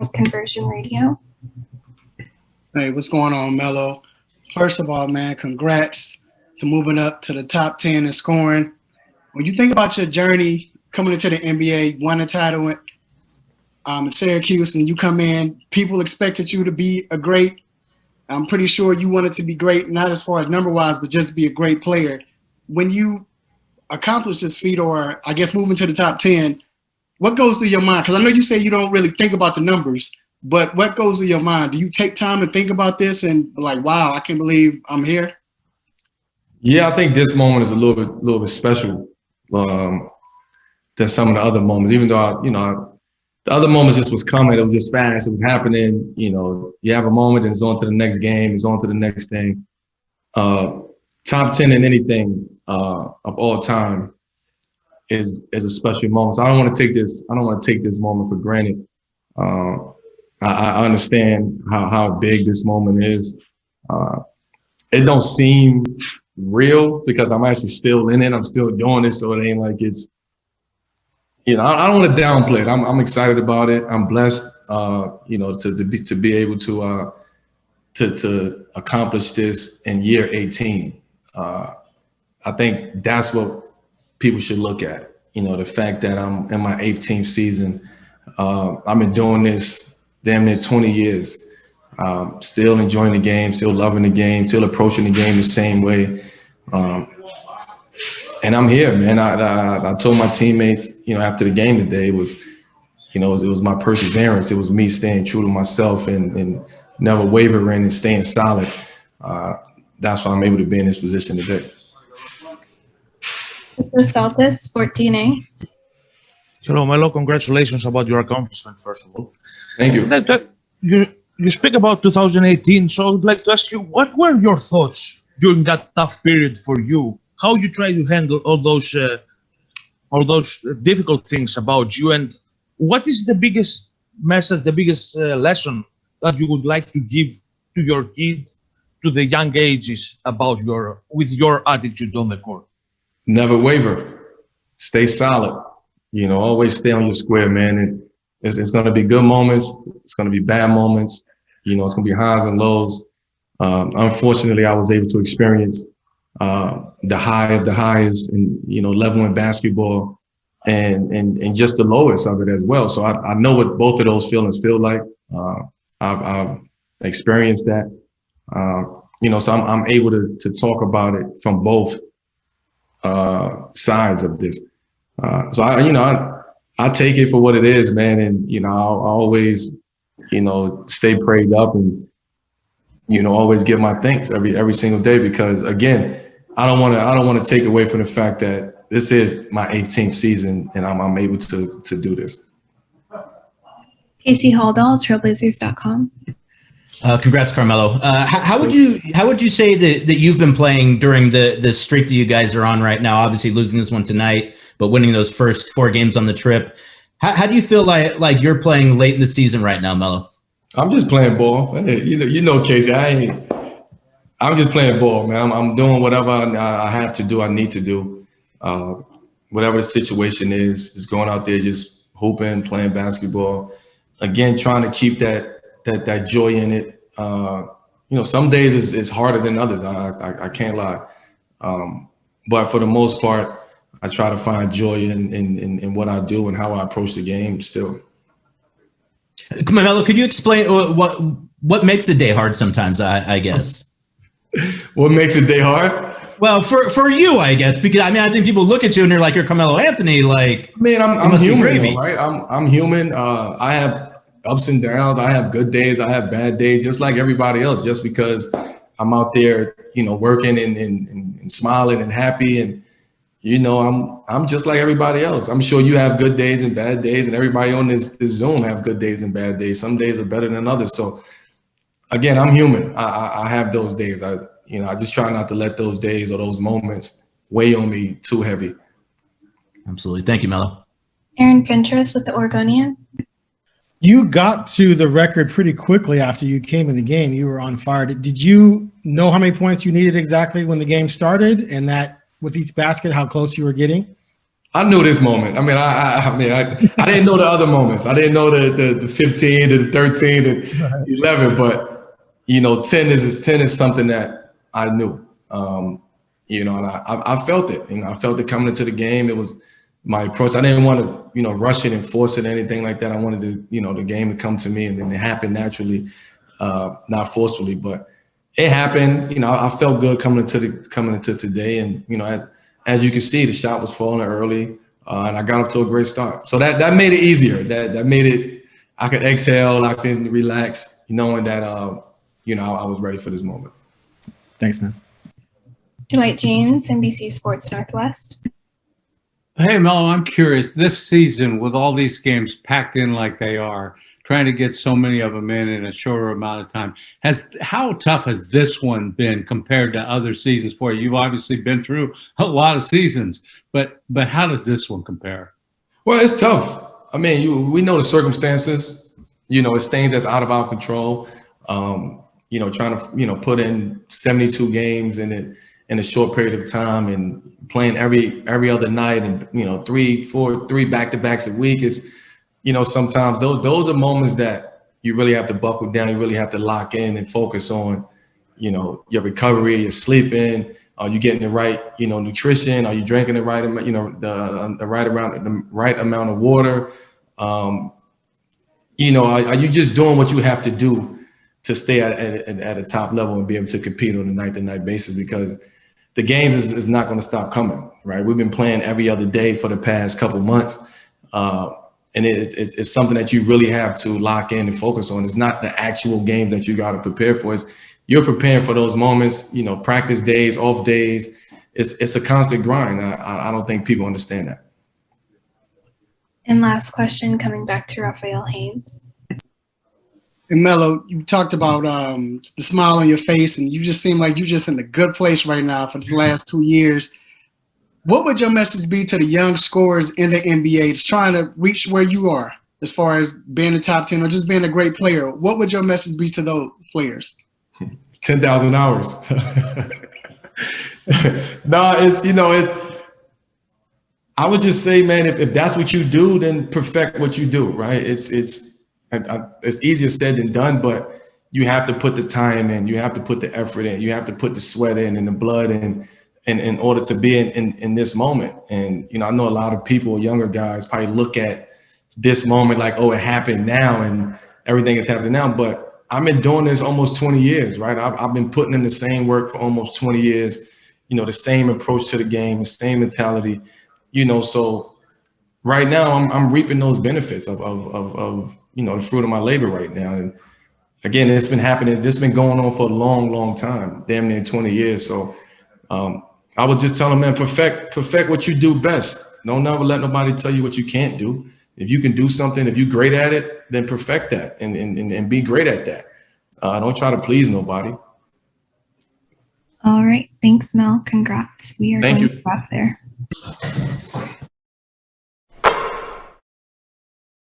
Conversion Radio. Hey, what's going on, Melo? First of all, man, congrats to moving up to the top 10 in scoring. When you think about your journey coming into the NBA, won a title at Syracuse, and you come in, people expected you to be a great. I'm pretty sure you wanted to be great, not as far as number-wise, but just be a great player. When you accomplish this feat, or I guess moving to the top 10, what goes through your mind? Because I know you say you don't really think about the numbers, but what goes through your mind? Do you take time to think about this and be like, wow, I can't believe I'm here? Yeah, I think this moment is a little bit special than some of the other moments. Even though the other moments just was coming, it was just fast, it was happening. You have a moment and it's on to the next game, it's on to the next thing. Top 10 in anything of all time is a special moment. So I don't want to take this moment for granted. I understand how big this moment is. It don't seem real because I'm actually still in it. I'm still doing it, so it ain't like it's. I don't want to downplay it. I'm excited about it. I'm blessed, to be able to accomplish this in year 18. I think that's what people should look at. The fact that I'm in my 18th season. I've been doing this damn near 20 years. Still enjoying the game, still loving the game, still approaching the game the same way. And I'm here, man. I told my teammates, after the game today, it was my perseverance. It was me staying true to myself and never wavering and staying solid. That's why I'm able to be in this position today. Saltis, Sport DNA. Hello, Melo. Congratulations about your accomplishment, first of all. Thank you. You speak about 2018, so I would like to ask you, what were your thoughts during that tough period for you? How you try to handle all those difficult things about you, and what is the biggest message, the biggest lesson that you would like to give to your kid, to the young ages about with your attitude on the court? Never waver. Stay solid. Always stay on your square, man. And it's going to be good moments. It's going to be bad moments. It's going to be highs and lows. Unfortunately, I was able to experience the high of the highest and, level in basketball and just the lowest of it as well. So I know what both of those feelings feel like. I've experienced that. So I'm able to talk about it from both sides of this. So I take it for what it is, man. And, I'll always, stay prayed up and, always give my thanks every single day, because again, I don't want to take away from the fact that this is my 18th season and I'm able to do this. Casey Haldall, Trailblazers.com. Congrats, Carmelo. How would you say that you've been playing during the streak that you guys are on right now? Obviously losing this one tonight, but winning those first 4 games on the trip. How do you feel like you're playing late in the season right now, Melo? I'm just playing ball. Casey, I'm just playing ball, man. I'm doing whatever I have to do, I need to do. Whatever the situation is going out there, just hooping, playing basketball. Again, trying to keep that joy in it. Some days it's harder than others. I can't lie. But for the most part, I try to find joy in what I do and how I approach the game still. Melo, could you explain what makes the day hard sometimes, I guess? What makes the day hard? Well, for you, I guess, because I think people look at you and they're like, you're Carmelo Anthony. Like, I'm human, right? I'm human. I have ups and downs. I have good days. I have bad days, just like everybody else. Just because I'm out there, working and smiling and happy, and I'm just like everybody else. I'm sure you have good days and bad days, and everybody on this Zoom have good days and bad days. Some days are better than others. So again, I'm human. I have those days. I just try not to let those days or those moments weigh on me too heavy. Absolutely. Thank you, Melo. Aaron Fentress with the Oregonian. You got to the record pretty quickly after you came in the game. You were on fire. Did you know how many points you needed exactly when the game started, and that with each basket, how close you were getting? I knew this moment. I mean, I didn't know the other moments. I didn't know the 15, the 13, the 11, but 10 is something that I knew. And I felt it. I felt it coming into the game. It was my approach. I didn't want to, rush it and force it, or anything like that. I wanted to, the game to come to me, and then it happened naturally, not forcefully. But it happened. I felt good coming into today, and as you can see, the shot was falling early, and I got off to a great start. So that made it easier. That made it. I could exhale. I could relax, knowing that I was ready for this moment. Thanks, man. Dwight James, NBC Sports Northwest. Hey, Melo, I'm curious. This season, with all these games packed in like they are, trying to get so many of them in a shorter amount of time, how tough has this one been compared to other seasons for you? You've obviously been through a lot of seasons, but how does this one compare? Well, it's tough. I mean, we know the circumstances. It's things that's out of our control. Trying to put in 72 games in a short period of time, and playing every other night, and three back-to-backs a week is, sometimes those are moments that you really have to buckle down. You really have to lock in and focus on, your recovery, your sleeping. Are you getting the right, nutrition? Are you drinking the right amount, the right amount of water? Are you just doing what you have to do to stay at a top level and be able to compete on a night-to-night basis? Because the games is not going to stop coming, right? We've been playing every other day for the past couple months, and it's something that you really have to lock in and focus on. It's not the actual games that you got to prepare for. You're preparing for those moments, practice days, off days. It's a constant grind. I don't think people understand that. And last question, coming back to Raphael Haynes. And Melo, you talked about the smile on your face, and you just seem like you're just in a good place right now for these last 2 years. What would your message be to the young scorers in the NBA that's trying to reach where you are as far as being a top 10 or just being a great player? What would your message be to those players? 10,000 hours. No, I would just say, man, if that's what you do, then perfect what you do, right? It's easier said than done, but you have to put the time in, you have to put the effort in, you have to put the sweat in and the blood in order to be in this moment. And, I know a lot of people, younger guys, probably look at this moment like, oh, it happened now and everything is happening now. But I've been doing this almost 20 years, right? I've been putting in the same work for almost 20 years, the same approach to the game, the same mentality, so right now I'm reaping those benefits of the fruit of my labor right now. And again, it's been happening. This has been going on for a long, long time, damn near 20 years. So I would just tell them, man, perfect what you do best. Don't ever let nobody tell you what you can't do. If you can do something, if you're great at it, then perfect that and be great at that. Don't try to please nobody. All right. Thanks, Mel. Congrats. We are Thank going you. to wrap there.